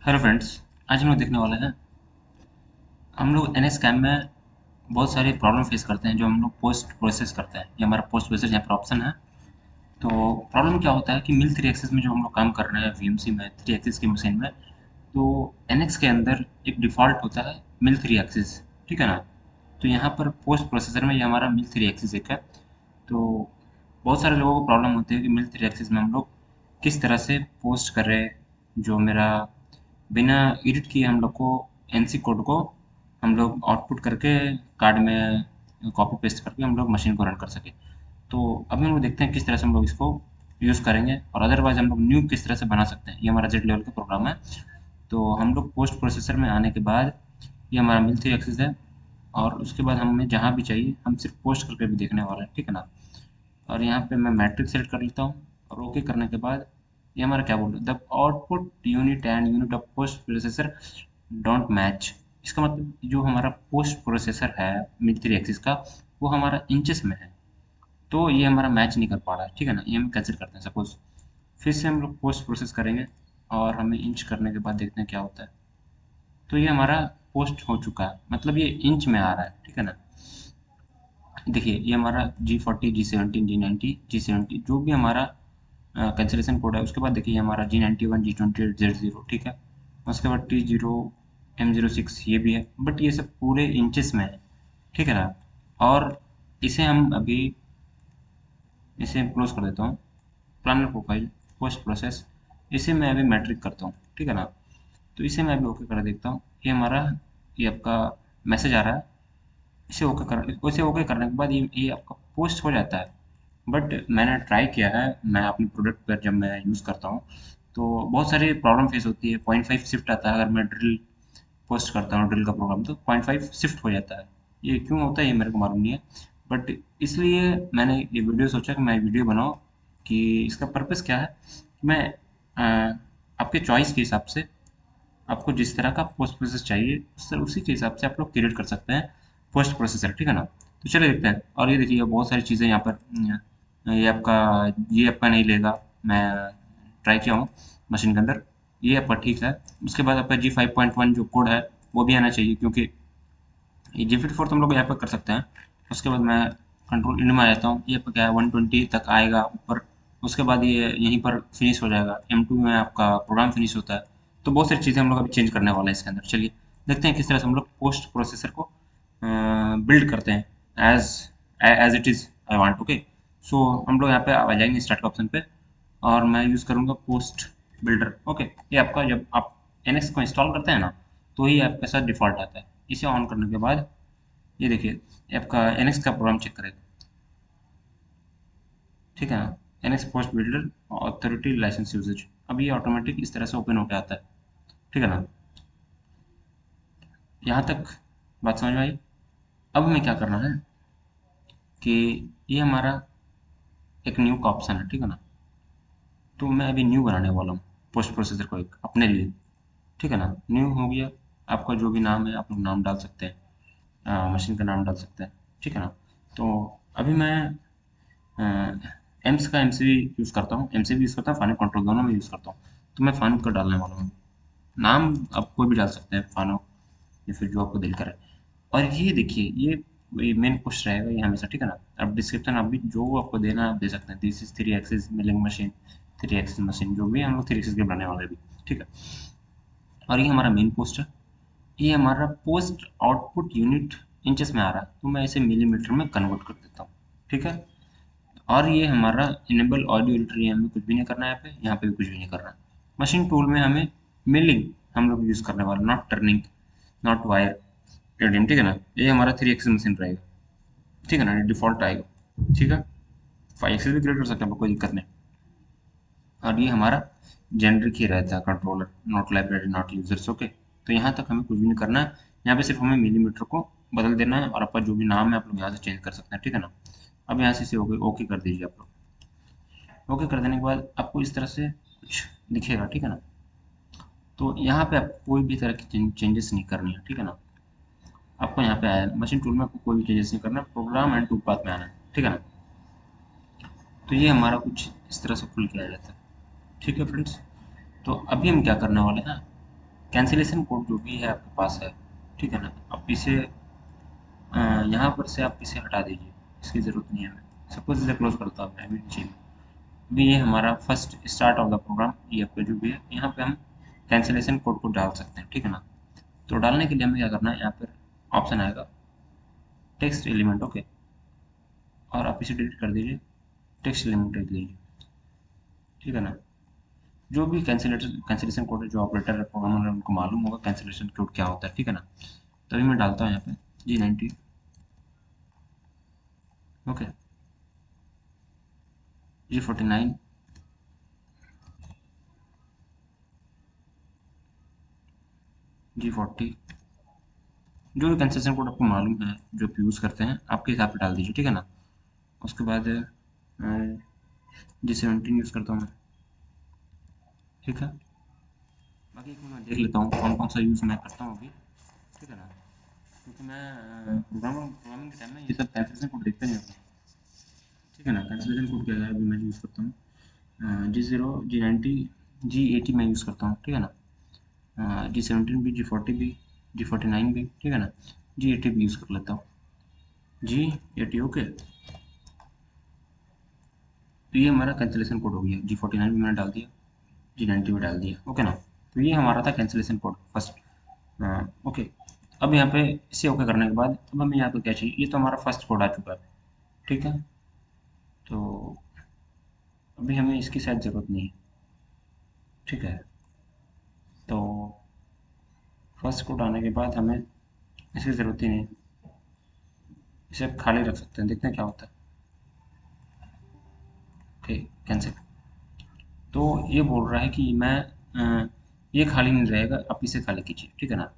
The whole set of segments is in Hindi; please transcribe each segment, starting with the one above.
Hello friends. आज हम लोग देखने वाले हैं। हम लोग एन एस कैम में बहुत सारी प्रॉब्लम फेस करते हैं जो हम लोग पोस्ट प्रोसेस करते हैं। ये हमारा पोस्ट प्रोसेस यहाँ पर ऑप्शन है। तो प्रॉब्लम क्या होता है कि मिल थ्री एक्सिस में जो हम लोग काम कर रहे हैं वी एम सी में थ्री एक्सिस की मशीन में, तो एन एक्स के अंदर एक डिफ़ॉल्ट होता है मिल थ्री एक्सिस। ठीक है ना। तो यहाँ पर पोस्ट प्रोसेसर में ये हमारा मिल थ्री एक्सिस एक है। तो बहुत सारे लोगों को प्रॉब्लम होती है कि मिल थ्री एक्सिस में हम लोग किस तरह से पोस्ट करें। जो मेरा बिना एडिट किए हम लोग को एनसी कोड को हम लोग आउटपुट करके कार्ड में कॉपी पेस्ट करके हम लोग मशीन को रन कर सके। तो अभी हम लोग देखते हैं किस तरह से हम लोग इसको यूज़ करेंगे और अदरवाइज हम लोग न्यू किस तरह से बना सकते हैं। ये हमारा जेड लेवल का प्रोग्राम है। तो हम लोग पोस्ट प्रोसेसर में आने के बाद ये हमारा मिल थ्री एक्सिस है और उसके बाद हमें जहाँ भी चाहिए हम सिर्फ पोस्ट करके भी देखने वाले हैं। ठीक है ना। और यहाँ पे मैं मैट्रिक्स सेलेक्ट कर लेता हूँ और ओके करने के बाद ये हमारा क्या बोल रहा है, the output unit and unit of post processor don't match. इसका मतलब जो हमारा पोस्ट प्रोसेसर है मिड थ्री एक्सिस का वो हमारा इंचेस में है। तो ये हमारा मैच नहीं कर पा रहा है। ठीक है ना। ये हम कैंसिल करते हैं। सपोज फिर से हम लोग पोस्ट प्रोसेस करेंगे और हमें इंच करने के बाद देखते हैं क्या होता है। तो ये हमारा पोस्ट हो चुका है, मतलब ये इंच में आ रहा है। ठीक है ना। देखिए ये हमारा G40 G17 G90 G70 जो भी हमारा कैंसिलेशन कोड है। उसके बाद देखिए हमारा G91 G28 Z0। ठीक है। उसके बाद T0 M06 ये भी है, बट ये सब पूरे इंचेस में है। ठीक है ना। और इसे हम अभी इसे क्लोज कर देता हूँ। प्लानर प्रोफाइल पोस्ट प्रोसेस इसे मैं अभी मैट्रिक करता हूँ। ठीक है ना। तो इसे मैं अभी ओके कर देखता हूँ। ये हमारा ये आपका मैसेज आ रहा है। इसे ओके करने के बाद ये आपका पोस्ट हो जाता है। बट मैंने ट्राई किया है, मैं अपने प्रोडक्ट पर जब मैं यूज़ करता हूँ तो बहुत सारी प्रॉब्लम फेस होती है। 0.5 शिफ्ट आता है अगर मैं ड्रिल पोस्ट करता हूँ ड्रिल का प्रोग्राम, तो 0.5 शिफ्ट हो जाता है। ये क्यों होता है ये मेरे को मालूम नहीं है। बट इसलिए मैंने ये वीडियो सोचा कि मैं वीडियो बनाऊँ कि इसका पर्पस क्या है। मैं आपके चॉइस के हिसाब से आपको जिस तरह का पोस्ट प्रोसेस चाहिए उसी के हिसाब से आप लोग क्रिएट कर सकते हैं पोस्ट प्रोसेसर। ठीक है ना। तो चलिए देखते हैं। और ये देखिए बहुत सारी चीज़ें यहाँ पर ये आपका नहीं लेगा। मैं ट्राई किया हूँ मशीन के अंदर, ये आपका ठीक है। उसके बाद आपका G5.1 जो कोड है वो भी आना चाहिए, क्योंकि ये G54 तो हम लोग यहाँ पर कर सकते हैं। उसके बाद मैं कंट्रोल इंड में आ जाता हूँ। ये आपका क्या है 120 तक आएगा ऊपर। उसके बाद ये यहीं पर फिनिश हो जाएगा। M2 में आपका प्रोग्राम फिनिश होता है। तो बहुत सारी चीज़ें हम लोग अभी चेंज करने वाले हैं इसके अंदर। चलिए देखते हैं किस तरह से हम लोग पोस्ट प्रोसेसर को बिल्ड करते हैं as as it is I want. Okay. So हम लोग यहाँ पे आ जाएंगे स्टार्ट का ऑप्शन पे और मैं यूज़ करूँगा पोस्ट बिल्डर। ओके। ये आपका जब आप NX को इंस्टॉल करते हैं ना तो ही आपके साथ डिफ़ॉल्ट आता है। इसे ऑन करने के बाद ये देखिए ये आपका NX का प्रोग्राम चेक करेगा। ठीक है ना। NX post builder authority license uses, अब ये ऑटोमेटिक इस तरह से ओपन होकर आता है। ठीक है ना। यहाँ तक बात समझ में आई। अब हमें क्या करना है कि ये हमारा एक न्यू का ऑप्शन है। ठीक है ना। तो मैं अभी न्यू बनाने वाला हूँ पोस्ट प्रोसेसर को एक अपने लिए। ठीक है ना। न्यू हो गया। आपका जो भी नाम है आप लोग नाम डाल सकते हैं, मशीन का नाम डाल सकते हैं। ठीक है ना। तो अभी मैं एम्स का एम सी यूज़ करता हूँ, एम सी भी यूज़ करता हूँ, फाइनल कंट्रोल दोनों में यूज़ करता हूँ। तो मैं फानुक का डालने वाला हूँ। नाम आप कोई भी डाल सकते हैं, फानुक या फिर जो आपको दिल करे। और ये देखिए ये मेन पोस्ट रहेगा ये हमेशा। ठीक है ना। अब डिस्क्रिप्शन आप भी जो आपको देना है आप दे सकते हैं। This is three axis milling machine, three axis machine जो भी हम लोग थ्री एक्सिस के बनाने वाले अभी। ठीक है। और ये हमारा मेन पोस्ट है। ये हमारा पोस्ट आउटपुट यूनिट इंचेस में आ रहा है, तो मैं इसे मिलीमीटर में कन्वर्ट कर देता हूँ। ठीक है। और ये हमारा इनेबल ऑडियो एडिटर, ये हमें कुछ भी नहीं करना है। यहाँ पे भी कुछ भी नहीं करना है। मशीन टूल में हमें मिलिंग हम लोग यूज़ करने वाले, not turning, not wire radium. ठीक है ना। ये हमारा थ्री एक्सिस मशीन रहेगा। ठीक है ना। डिफॉल्ट आएगा। ठीक है। फाइव एक्सिस भी क्रिएट कर सकते हैं, कोई दिक्कत नहीं। और ये हमारा जेनरिक ही रहता है controller, not library not users. Okay. तो यहाँ तक हमें कुछ भी नहीं करना है। यहाँ पे सिर्फ हमें मिलीमीटर को बदल देना है और आपका जो भी नाम है आप लोग यहाँ से चेंज कर सकते हैं। ठीक है ना। अब यहाँ से इसे ओके ओके कर दीजिए आप लोग। ओके कर देने के बाद आपको इस तरह से कुछ दिखेगा। ठीक है ना। तो यहाँ पे आपको कोई भी तरह की चेंजेस नहीं करनी है। ठीक है ना। आपको यहाँ पे आया मशीन टूल में, आपको कोई भी चेंजेस नहीं करना है। प्रोग्राम एंड टूल पाथ में आना है। ठीक है ना। तो ये हमारा कुछ इस तरह से खुल के आ जाता है। ठीक है फ्रेंड्स। तो अभी हम क्या करने वाले हैं कैंसिलेशन कोड जो भी है आपके पास है, ठीक है ना, आप इसे यहाँ पर से आप इसे हटा दीजिए, इसकी ज़रूरत नहीं है हमें। सपोज इसे क्लोज करता हूँ मैं नीचे में। अभी ये हमारा first start of the program, ये आपका जो भी है, यहाँ पे हम कैंसिलेशन कोड को डाल सकते हैं, ठीक है ना। तो डालने के लिए हमें क्या करना है, यहाँ पर ऑप्शन आएगा टेक्स्ट एलिमेंट, ओके, और आप इसे डिलीट कर दीजिए, टेक्स्ट एलिमेंट लिख लीजिए, ठीक है ना। जो भी कैंसिलेशन कोड है, जो ऑपरेटर प्रोग्रामर है उनको मालूम होगा कैंसिलेशन कोड क्या होता है, ठीक है ना। तभी मैं डालता हूँ यहाँ पे G90, ओके, G49, G40, जो भी कैंसिलेशन कोड आपको मालूम है जो आप यूज़ करते हैं आपके हिसाब से डाल दीजिए, ठीक है ना। उसके बाद G17 यूज़ करता हूँ मैं, ठीक है। बाकी एक मैं देख लेता हूँ कौन कौन सा यूज़ मैं करता हूँ अभी, ठीक है ना, क्योंकि मैं प्रोग्रामिंग के टाइम में ये सब कैंसिलेशन कोड देखते नहीं होता, ठीक है ना। कैंसिलेशन कोड क्या है अभी मैं यूज़ करता हूँ, G0, G90, G80 मैं यूज़ करता हूँ, ठीक है ना। G17 भी, G40 भी, G49 भी, ठीक है ना, G80 भी यूज़ कर लेता हूँ, G80, ओके। तो ये हमारा कैंसिलेशन कोड हो गया, G49 भी मैंने डाल दिया, G90 भी डाल दिया, ओके ना। तो ये हमारा था कैंसिलेशन कोड फर्स्ट, ओके। अब यहाँ पे इसे ओके करने के बाद अब हमें यहाँ पे क्या चाहिए, ये तो हमारा फर्स्ट कोड आ चुका है, ठीक है। तो अभी हमें इसकी शायद ज़रूरत नहीं है, ठीक है। तो फर्स्ट कोड आने के बाद हमें इसकी ज़रूरत ही नहीं, इसे आप खाली रख सकते हैं, देखते हैं क्या होता है, ओके, कैंसिल। तो ये बोल रहा है कि मैं ये खाली नहीं रहेगा, आप इसे खाली कीजिए, ठीक है ना।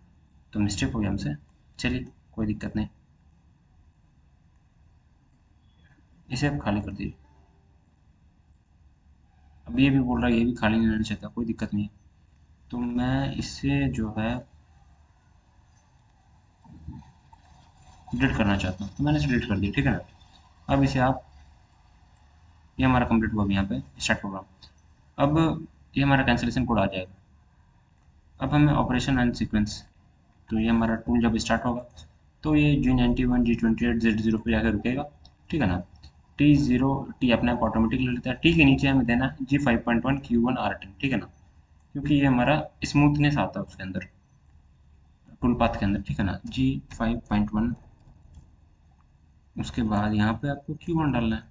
तो मिस्टेक हो गया हमसे, चलिए कोई दिक्कत नहीं, इसे आप खाली कर दीजिए। अब ये भी बोल रहा है ये भी खाली नहीं रहना चाहता, कोई दिक्कत नहीं है। तो मैं इसे जो है डिलीट करना चाहता हूँ, तो मैंने इसे डिलीट कर दिया, ठीक है ना। अब इसे आप, ये हमारा कंप्लीट हुआ अभी यहाँ पे स्टार्ट प्रोग्राम। अब ये हमारा कैंसिलेशन कोड आ जाएगा। अब हमें ऑपरेशन एंड सीक्वेंस, तो ये हमारा टूल जब स्टार्ट होगा तो ये G91, G28, Z0 पे जाकर रुकेगा, ठीक है ना। T0, T अपने आप ऑटोमेटिक ले लेता है, टी के नीचे हमें देना है G5.1 Q1 R10, ठीक है ना, क्योंकि ये हमारा स्मूथनेस आता है उसके अंदर, टूल पाथ के अंदर, ठीक है ना। G5.1, उसके बाद यहाँ पे आपको Q1 डालना है,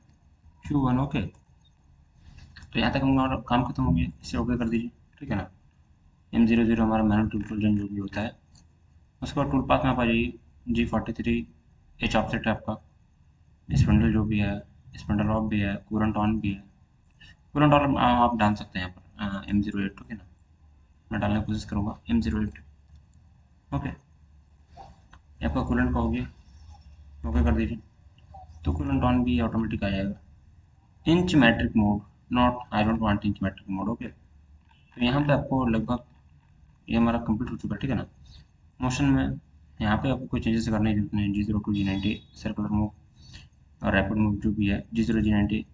Q1, ओके। तो यहाँ तक हमारा काम खत्म हो गया, इसे ओके कर दीजिए, ठीक है ना। M00 हमारा मैनुअल टूल जो भी होता है। उसके बाद टूल पाथ में आप आ जाइए, G43 एच ऑफसेट है आपका, स्पिंडल जो भी है, स्पिंडल ऑफ भी है, कूलेंट ऑन भी है। कूलेंट ऑन आप डाल सकते हैं यहाँ पर M08, ओके ना। मैं डालने की कोशिश करूँगा M08, ओके। ये आपका कूलेंट का हो गया, ओके कर दीजिए। तो कूलेंट ऑन भी ऑटोमेटिक आ जाएगा। Inch metric mode, not I don't want inch metric mode, okay. तो यहाँ पे आपको लगभग ये हमारा कंप्लीट हो चुका है, ठीक है ना। मोशन में यहाँ पे आपको कोई चेंजेस करने की जरूरत नहीं है। G0 to G90 circular move और रैपिड मूव जो भी है, G0 G90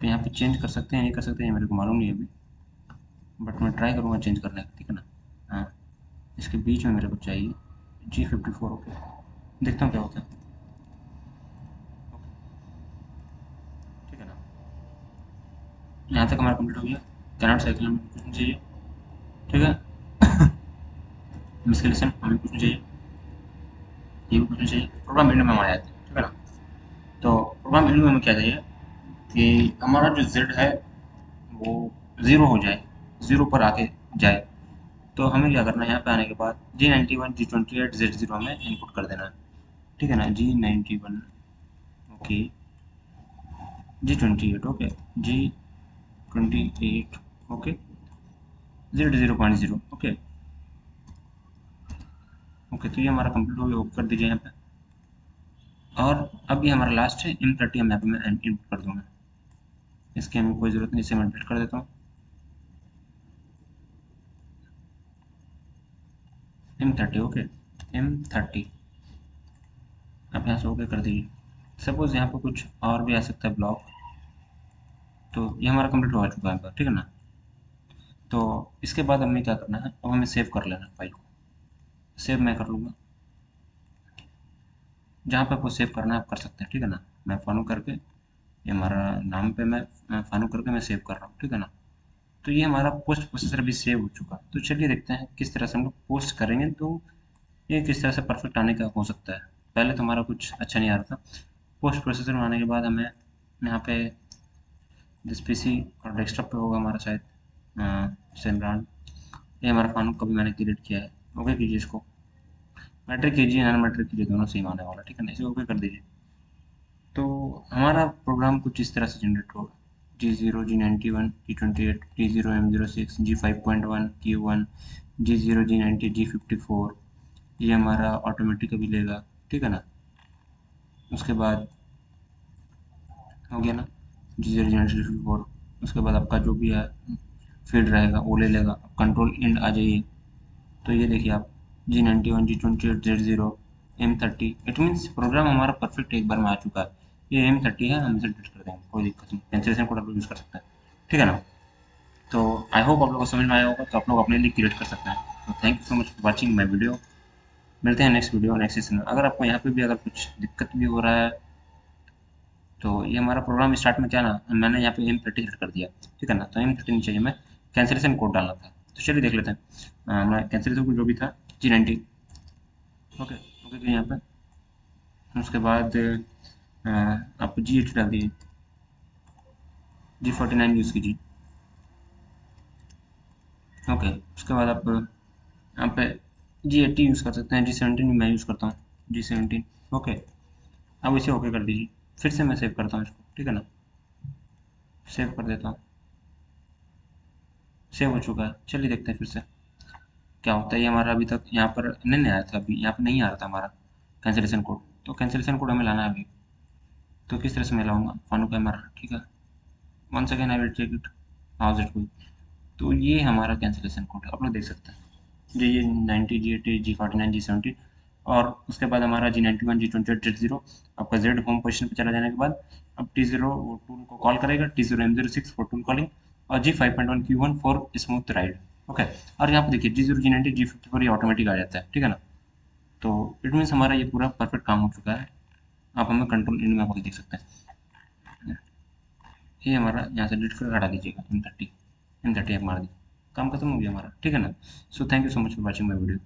तो यहाँ पे चेंज कर सकते हैं, नहीं कर सकते हैं मेरे को मालूम नहीं है अभी, बट मैं ट्राई करूँगा चेंज करने का, ठीक है ना। हाँ, इसके बीच में मेरे को चाहिए G54, ओके, देखता हूँ क्या होता है, ओके, ठीक है ना। यहाँ तक हमारा कंप्लीट हो गया। कैनॉट साइकिल हमें कुछ नहीं चाहिए, ठीक है। मिसकैलेशन हमें कुछ नहीं चाहिए, ये भी कुछ नहीं चाहिए। प्रोग्राम विंडो में हम आ जाते हैं, ठीक है ना। तो प्रोग्राम विंडो में हमें क्या चाहिए कि हमारा जो जेड है वो ज़ीरो हो जाए, ज़ीरो पर आके जाए। तो हमें क्या करना है, यहाँ पे आने के बाद G91, G28, Z0 हमें इनपुट कर देना है, ठीक है ना। G91, okay, G28, okay, G28, okay, Z0.0, okay, okay. तो ये हमारा कंप्लीट हो गया, कर दीजिए यहाँ पे। और अब ये हमारा लास्ट है M30, हम यहाँ पे मैं इनपुट कर दूँगा, इसकी हमें कोई ज़रूरत नहीं, इसे मैं डिलीट कर देता हूँ। M30, ओके, M30 आप यहाँ से ओके कर दीजिए। सपोज़ यहाँ पे कुछ और भी आ सकता है ब्लॉक, तो ये हमारा कंप्लीट हो चुका है, ठीक है ना। तो इसके बाद हमें क्या करना है, अब हमें सेव कर लेना फाइल को। सेव मैं कर लूँगा, जहाँ पे आपको सेव करना है आप कर सकते हैं, ठीक है ना। मैं फानू करके, ये हमारा नाम पे मैं फानू करके मैं सेव कर रहा हूँ, ठीक है ना। तो ये हमारा पोस्ट प्रोसेसर भी सेव हो चुका। तो चलिए देखते हैं किस तरह से हम लोग पोस्ट करेंगे, तो ये किस तरह से परफेक्ट आने का हो सकता है। पहले तो हमारा कुछ अच्छा नहीं आ रहा था। पोस्ट प्रोसेसर में आने के बाद हमें यहाँ पे जिस पीसी और डेस्कटॉप पे होगा हमारा शायद सेम ब्रांड, ये हमारा फानू कभी मैंने क्रिएट किया है। ओके कीजिए इसको, मैट्रिक कीजिए, नॉन मैट्रिक कीजिए, दोनों सेम आने वाला, ठीक है ना। इसे ओके कर दीजिए। तो हमारा प्रोग्राम कुछ इस तरह से जनरेट होगा। G0, G91, G28, T0, M06, G5.1, Q1, G0, G90, G54, ये हमारा ऑटोमेटिक अभी लेगा, ठीक है ना। उसके बाद हो गया ना, G0, G90, G54। उसके बाद आपका जो भी है फील्ड रहेगा वो ले लेगा। कंट्रोल इंड आ जाइए, तो ये देखिए आप, G91, G28, Z0, M30, it means program हमारा परफेक्ट एक बार में आ चुका है। ये M30 है, हम इसे डिलीट कर देंगे, कोई दिक्कत नहीं, कैंसिलेशन कोड आप लोग यूज़ कर सकते हैं, ठीक है ना। तो आई होप आप लोगों को समझ में आया होगा, तो आप लोग अपने लिए क्रिएट कर सकते हैं। तो thank you so much for watching my video. मिलते हैं नेक्स्ट वीडियो नेक्स्ट सेशन में। अगर आपको यहाँ पे भी अगर कुछ दिक्कत भी हो रहा है, तो ये हमारा प्रोग्राम स्टार्ट में क्या ना, मैंने यहाँ पे M30 सेलेक्ट कर दिया, ठीक है ना। तो M30 नीचे हमें कैंसिलेशन कोड डालना था, तो चलिए देख लेते हैं। हमारा कैंसिलेशन कोड जो भी था G90, ओके ओके जी। यहाँ पे उसके बाद आप G80 डाल दीजिए, G49 यूज़ कीजिए, ओके। उसके बाद आप यहाँ पे G80 यूज़ कर सकते हैं, G17 मैं यूज़ करता हूँ, G17, ओके। अब इसे ओके कर दीजिए। फिर से मैं सेव करता हूँ इसको, ठीक है ना। सेव कर देता हूँ, सेव हो चुका है। चलिए देखते हैं फिर से क्या होता है। ये हमारा अभी तक यहाँ पर नहीं आया था, अभी यहाँ पर नहीं आ रहा था हमारा कैंसिलेशन कोड। तो कैंसिलेशन कोड हमें लाना है अभी। तो किस तरह से मैं लाऊंगा, फानू कैमरा, ठीक है। One second, I will check it, how is it going. तो ये हमारा कैंसिलेशन कोड आप लोग देख सकते हैं। G90, G80, G49, G70, और उसके बाद हमारा G91, G28, Z0। आपका Z होम पोजीशन पे चला जाने के बाद अब T0 वो टूल को कॉल करेगा, T0 M06 for tool calling, और G5.1 Q1 for smooth ride, okay. और यहाँ पे देखिए G0, G90, G54 ये ऑटोमेटिक आ जाता है, ठीक है ना। तो इट मीन्स हमारा ये पूरा परफेक्ट काम हो चुका है। आप हमें कंट्रोल इन में होकर देख सकते हैं। ये हमारा यहाँ से डिलीट कर हटा दीजिएगा, M30 आप मार दीजिए, काम खत्म हो गया हमारा, ठीक है ना। So thank you so much for watching my video.